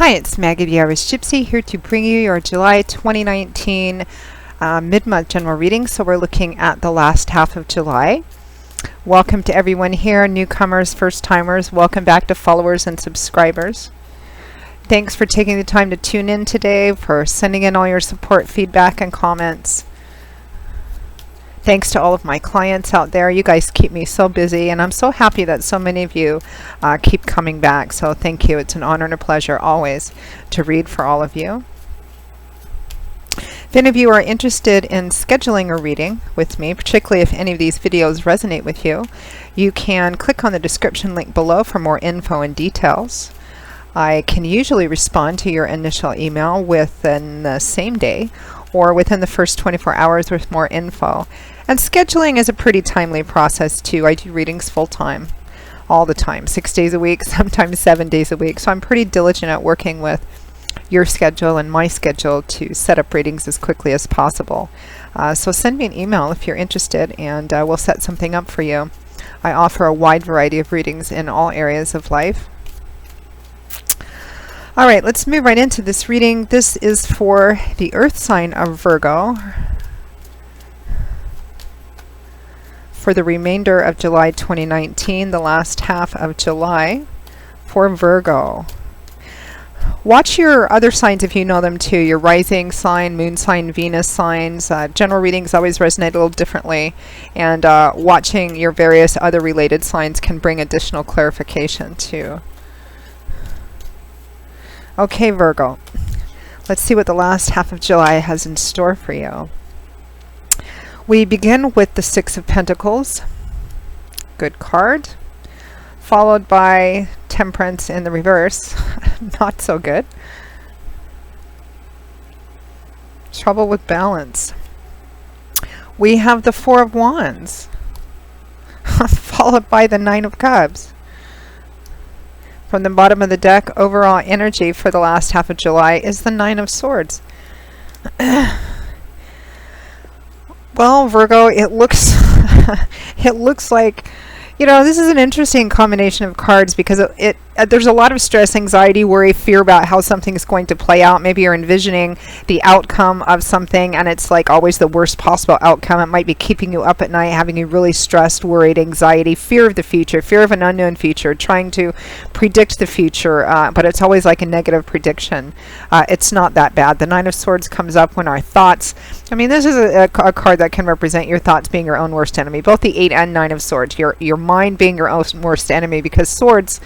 Hi, it's Maggie the Irish Gypsy here to bring you your July 2019 mid-month general reading. So we're looking at the last half of July. Welcome to everyone here, newcomers, first-timers. Welcome back to followers and subscribers. Thanks for taking the time to tune in today, for sending in all your support, feedback, and comments. Thanks to all of my clients out there. You guys keep me so busy, and I'm so happy that so many of you keep coming back. So thank you. It's an honor and a pleasure always to read for all of you. If any of you are interested in scheduling a reading with me, particularly if any of these videos resonate with you, you can click on the description link below for more info and details. I can usually respond to your initial email within the same day or within the first 24 hours with more info. And scheduling is a pretty timely process too. I do readings full-time, all the time, 6 days a week, sometimes 7 days a week. So I'm pretty diligent at working with your schedule and my schedule to set up readings as quickly as possible. So send me an email if you're interested, and we'll set something up for you. I offer a wide variety of readings in all areas of life. All right, let's move right into this reading. This is for the Earth sign of Virgo for the remainder of July 2019, the last half of July for Virgo. Watch your other signs if you know them too, your rising sign, moon sign, Venus signs. General readings always resonate a little differently, and watching your various other related signs can bring additional clarification too. Okay, Virgo, let's see what the last half of July has in store for you. We begin with the Six of Pentacles, good card, followed by Temperance in the reverse, not so good. Trouble with balance. We have the Four of Wands, followed by the Nine of Cups. From the bottom of the deck, overall energy for the last half of July is the Nine of Swords. Well, Virgo, it looks it looks like, you know, this is an interesting combination of cards because there's a lot of stress, anxiety, worry, fear about how something's going to play out. Maybe you're envisioning the outcome of something and it's like always the worst possible outcome. It might be keeping you up at night, having you really stressed, worried, anxiety, fear of the future, fear of an unknown future, trying to predict the future, but it's always like a negative prediction. It's not that bad. The Nine of Swords comes up when our thoughts, I mean, this is a card that can represent your thoughts being your own worst enemy, both the Eight and Nine of Swords, your mind being your own worst enemy, because swords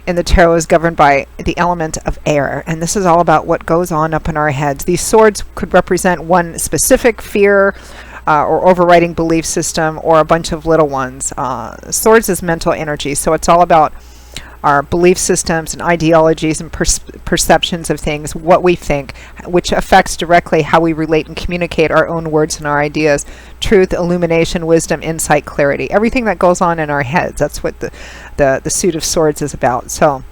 in the tarot is governed by the element of air, and this is all about what goes on up in our heads. These swords could represent one specific fear or overriding belief system, or a bunch of little ones. Swords is mental energy, so it's all about our belief systems and ideologies and perceptions of things, what we think, which affects directly how we relate and communicate our own words and our ideas. Truth, illumination, wisdom, insight, clarity. Everything that goes on in our heads. That's what the suit of swords is about. So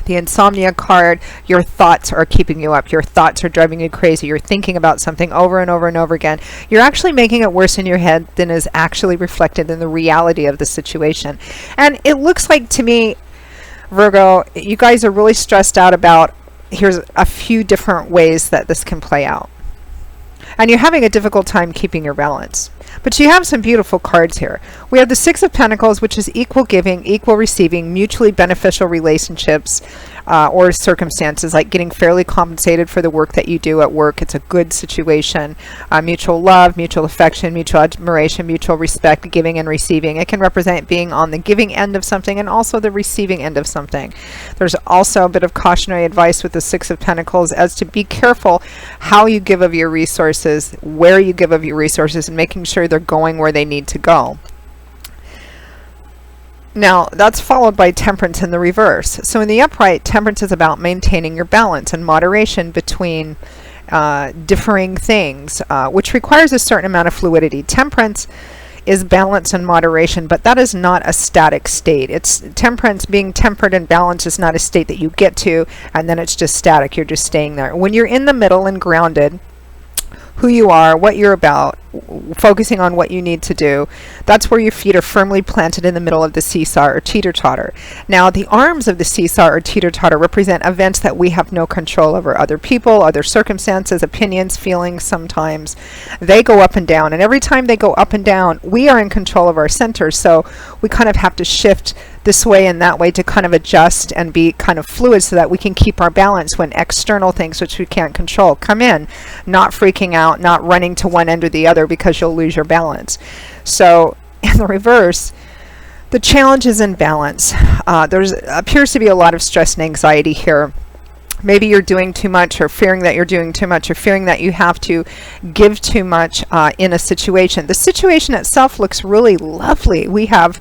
the insomnia card, your thoughts are keeping you up. Your thoughts are driving you crazy. You're thinking about something over and over and over again. You're actually making it worse in your head than is actually reflected in the reality of the situation. And it looks like to me, Virgo, you guys are really stressed out about, here's a few different ways that this can play out. And you're having a difficult time keeping your balance. But you have some beautiful cards here. We have the Six of Pentacles, which is equal giving, equal receiving, mutually beneficial relationships or circumstances, like getting fairly compensated for the work that you do at work. It's a good situation. Mutual love, mutual affection, mutual admiration, mutual respect, giving and receiving. It can represent being on the giving end of something and also the receiving end of something. There's also a bit of cautionary advice with the Six of Pentacles as to be careful how you give of your resources, where you give of your resources, and making sure they're going where they need to go. Now, that's followed by Temperance in the reverse. So in the upright, Temperance is about maintaining your balance and moderation between differing things, which requires a certain amount of fluidity. Temperance is balance and moderation, but that is not a static state. It's temperance, being tempered and balanced, is not a state that you get to and then it's just static. You're just staying there. When you're in the middle and grounded, who you are, what you're about, focusing on what you need to do. That's where your feet are firmly planted in the middle of the seesaw or teeter-totter. Now, the arms of the seesaw or teeter-totter represent events that we have no control over. Other people, other circumstances, opinions, feelings sometimes. They go up and down. And every time they go up and down, we are in control of our center. So we kind of have to shift this way and that way to kind of adjust and be kind of fluid so that we can keep our balance when external things, which we can't control, come in. Not freaking out, not running to one end or the other because you'll lose your balance. So in the reverse, the challenge is in balance. There appears to be a lot of stress and anxiety here. Maybe you're doing too much, or fearing that you're doing too much, or fearing that you have to give too much in a situation. The situation itself looks really lovely. We have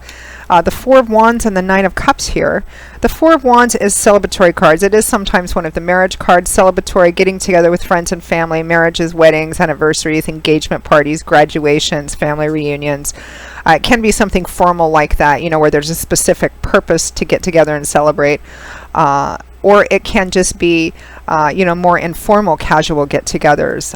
the Four of Wands and the Nine of Cups here. The Four of Wands is celebratory cards. It is sometimes one of the marriage cards, celebratory, getting together with friends and family, marriages, weddings, anniversaries, engagement parties, graduations, family reunions. It can be something formal like that, you know, where there's a specific purpose to get together and celebrate. Or it can just be, you know, more informal, casual get-togethers.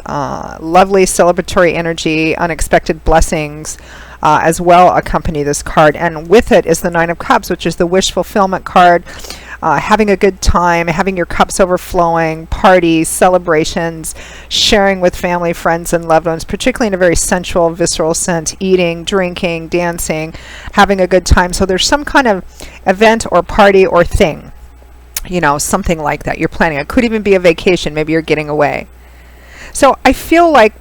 Lovely celebratory energy, unexpected blessings as well accompany this card. And with it is the Nine of Cups, which is the wish fulfillment card. Having a good time, having your cups overflowing, parties, celebrations, sharing with family, friends, and loved ones, particularly in a very sensual, visceral sense, eating, drinking, dancing, having a good time. So there's some kind of event or party or thing, you know, something like that you're planning. It could even be a vacation. Maybe you're getting away. So I feel like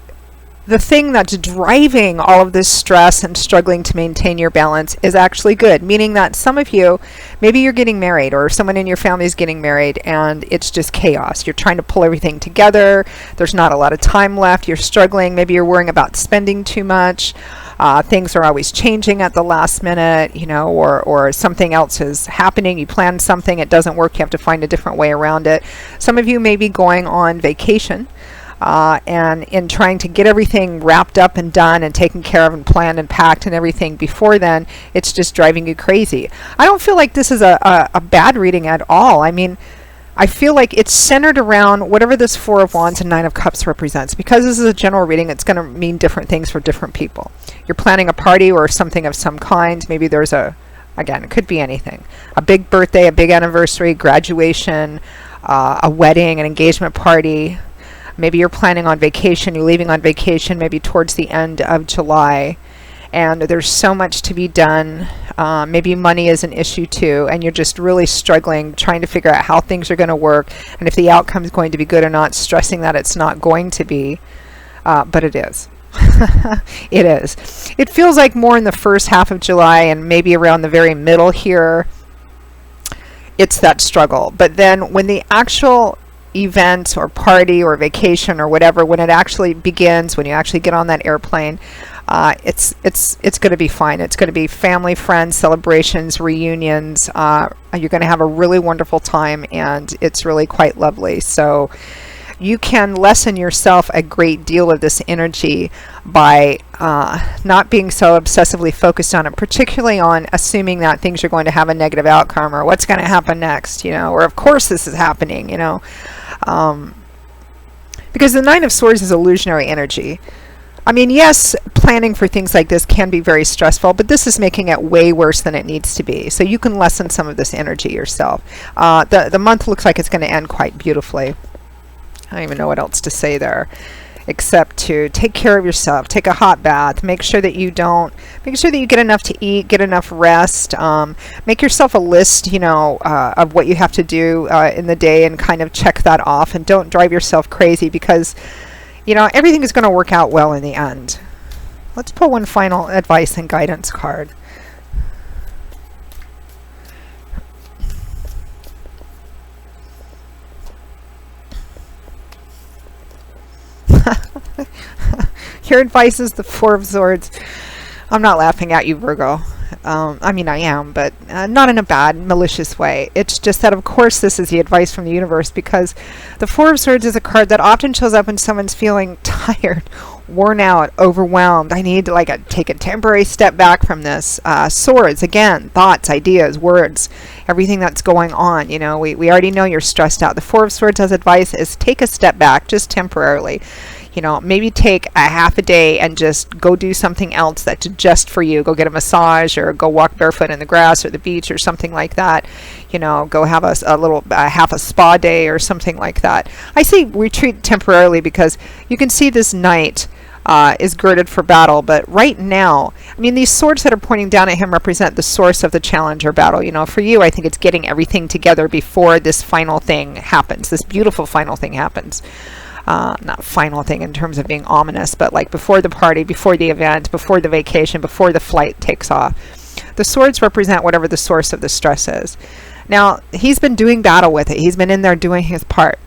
the thing that's driving all of this stress and struggling to maintain your balance is actually good, meaning that some of you, maybe you're getting married or someone in your family is getting married and it's just chaos. You're trying to pull everything together. There's not a lot of time left. You're struggling. Maybe you're worrying about spending too much. Things are always changing at the last minute, you know, or something else is happening. You plan something, it doesn't work. You have to find a different way around it. Some of you may be going on vacation. And in trying to get everything wrapped up and done and taken care of and planned and packed and everything before then, it's just driving you crazy. I don't feel like this is a bad reading at all. I mean, I feel like it's centered around whatever this Four of Wands and Nine of Cups represents. Because this is a general reading, it's going to mean different things for different people. You're planning a party or something of some kind. Maybe there's again, it could be anything. A big birthday, a big anniversary, graduation, a wedding, an engagement party. Maybe you're planning on vacation, you're leaving on vacation maybe towards the end of July, and there's so much to be done. Maybe money is an issue too, and you're just really struggling, trying to figure out how things are going to work, and if the outcome is going to be good or not, stressing that it's not going to be, but it is. It is. It feels like more in the first half of July and maybe around the very middle here, it's that struggle. But then when the actual event or party or vacation or whatever, when it actually begins, when you actually get on that airplane, it's going to be fine. It's going to be family, friends, celebrations, reunions. You're going to have a really wonderful time, and it's really quite lovely. So you can lessen yourself a great deal of this energy by not being so obsessively focused on it, particularly on assuming that things are going to have a negative outcome, or what's going to happen next, you know, or of course this is happening, you know. Because the Nine of Swords is illusionary energy. I mean, yes, planning for things like this can be very stressful, but this is making it way worse than it needs to be. So you can lessen some of this energy yourself. The month looks like it's going to end quite beautifully. I don't even know what else to say there, except to take care of yourself, take a hot bath, make sure that you get enough to eat, get enough rest, make yourself a list, you know, of what you have to do in the day, and kind of check that off, and don't drive yourself crazy, because, you know, everything is going to work out well in the end. Let's pull one final advice and guidance card. Your advice is the Four of Swords. I'm not laughing at you, Virgo. I mean, I am, but not in a bad, malicious way. It's just that, of course, this is the advice from the universe, because the Four of Swords is a card that often shows up when someone's feeling tired, worn out, overwhelmed. I need to take a temporary step back from this. Swords, again, thoughts, ideas, words, everything that's going on. You know, we already know you're stressed out. The Four of Swords as advice is take a step back, just temporarily. maybe take a half a day and just go do something else that's just for you. Go get a massage, or go walk barefoot in the grass or the beach or something like that. Go have half a spa day or something like that. I say retreat temporarily because you can see this knight is girded for battle, but right now, these swords that are pointing down at him represent the source of the challenge or battle. For you, I think it's getting everything together before this final thing happens, this beautiful final thing happens. Not final thing in terms of being ominous, but like before the party, before the event, before the vacation, before the flight takes off. The swords represent whatever the source of the stress is. Now, he's been doing battle with it. He's been in there doing his part.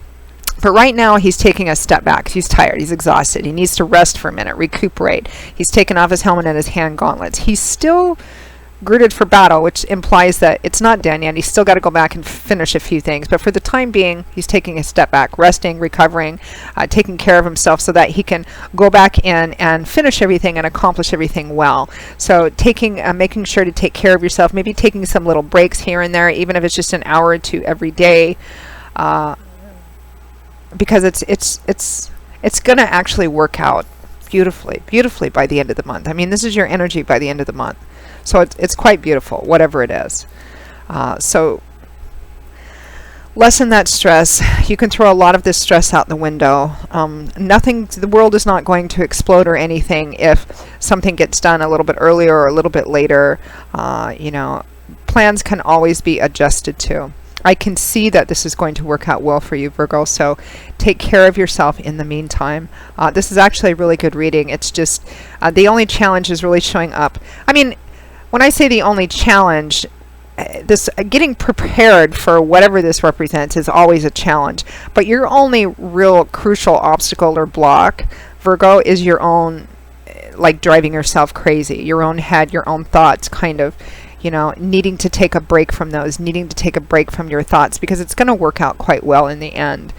But right now, he's taking a step back. He's tired. He's exhausted. He needs to rest for a minute, recuperate. He's taken off his helmet and his hand gauntlets. He's still girded for battle, which implies that it's not done yet. He's still got to go back and finish a few things. But for the time being, he's taking a step back, resting, recovering, taking care of himself so that he can go back in and finish everything and accomplish everything well. So making sure to take care of yourself, maybe taking some little breaks here and there, even if it's just an hour or two every day. Because it's going to actually work out beautifully by the end of the month. This is your energy by the end of the month. So it's quite beautiful, whatever it is. So lessen that stress. You can throw a lot of this stress out the window. The world is not going to explode or anything if something gets done a little bit earlier or a little bit later. Plans can always be adjusted to. I can see that this is going to work out well for you, Virgo, so take care of yourself in the meantime. This is actually a really good reading. It's just the only challenge is really showing up. When I say the only challenge, this getting prepared for whatever this represents is always a challenge. But your only real crucial obstacle or block, Virgo, is your own, like driving yourself crazy, your own head, your own thoughts, kind of. Needing to take a break from those, needing to take a break from your thoughts, because it's going to work out quite well in the end.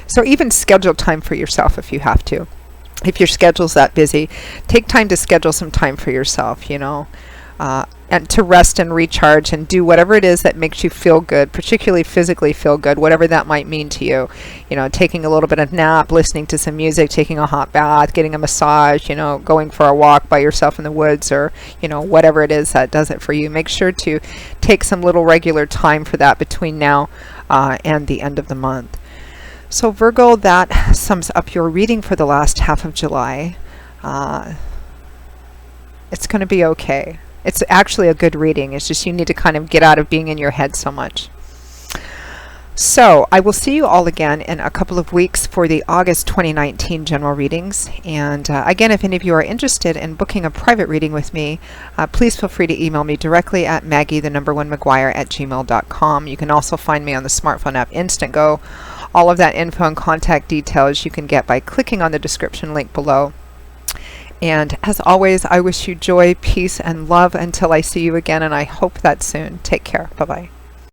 So even schedule time for yourself if you have to. If your schedule's that busy, take time to schedule some time for yourself, and to rest and recharge and do whatever it is that makes you feel good, particularly physically feel good, whatever that might mean to you. Taking a little bit of nap, listening to some music, taking a hot bath, getting a massage, going for a walk by yourself in the woods, or, whatever it is that does it for you. Make sure to take some little regular time for that between now and the end of the month. So Virgo, that sums up your reading for the last half of July. It's going to be okay. It's actually a good reading. It's just you need to kind of get out of being in your head so much. So I will see you all again in a couple of weeks for the August 2019 general readings. And again, if any of you are interested in booking a private reading with me, please feel free to email me directly at maggie1mcguire@gmail.com. You can also find me on the smartphone app Instantgo. All of that info and contact details you can get by clicking on the description link below. And as always, I wish you joy, peace, and love until I see you again, and I hope that soon. Take care. Bye-bye.